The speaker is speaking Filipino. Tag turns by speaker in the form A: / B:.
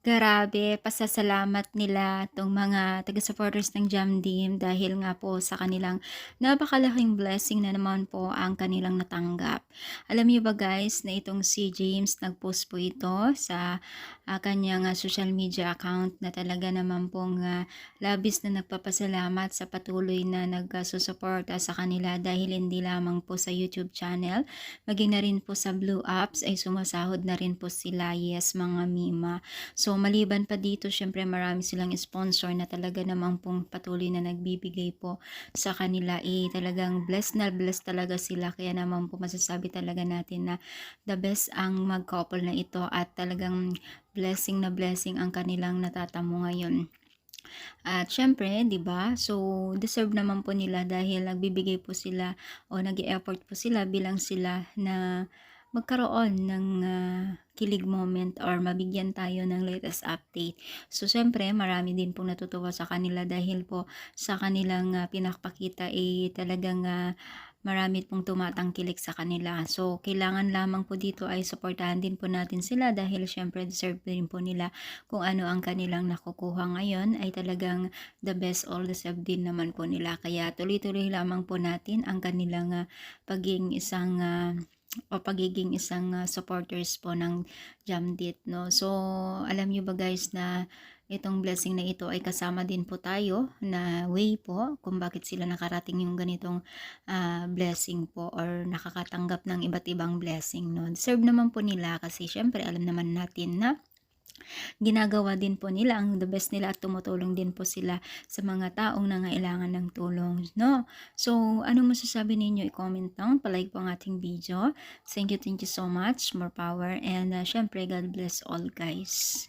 A: Grabe, pasasalamat nila 'tong mga taga-supporters ng Jamdim dahil nga po sa kanilang napakalaking blessing na naman po ang kanilang natanggap. Alam niyo ba guys na itong si James nag-post po ito sa kanyang social media account na talaga naman pong labis na nagpapasalamat sa patuloy na nagsusuporta sa kanila dahil hindi lamang po sa YouTube channel, maging na rin po sa Blue Apps ay sumasahod na rin po sila, yes mga Mima. So maliban pa dito syempre marami silang sponsor na talaga namang pong patuloy na nagbibigay po sa kanila. Talagang blessed na blessed talaga sila, kaya naman po masasabi talaga natin na the best ang mag-couple na ito at talagang blessing na blessing ang kanilang natatamo ngayon. At syempre, 'di ba? So deserve naman po nila dahil nagbibigay po sila o nag-e-effort po sila bilang sila na magkaroon ng kilig moment or mabigyan tayo ng latest update. So syempre, marami din pong natutuwa sa kanila dahil po sa kanilang pinakpakita talagang marami pong tumatangkilik sa kanila. So kailangan lamang po dito ay suportahan din po natin sila dahil syempre deserve din po nila kung ano ang kanilang nakukuha ngayon ay talagang the best all deserve din naman po nila. Kaya tuloy-tuloy lamang po natin ang kanilang pagiging isang supporters po ng Jamdit, no? So alam niyo ba guys na itong blessing na ito ay kasama din po tayo na way po kung bakit sila nakarating yung ganitong blessing po or nakakatanggap ng iba't ibang blessing, no? Deserve naman po nila kasi syempre alam naman natin na ginagawa din po nila ang the best nila at tumutulong din po sila sa mga taong nangailangan ng tulong, no? So, anong masasabi ninyo? I-comment down, palike po ang ating video. Thank you so much. More power and syempre, God bless all guys.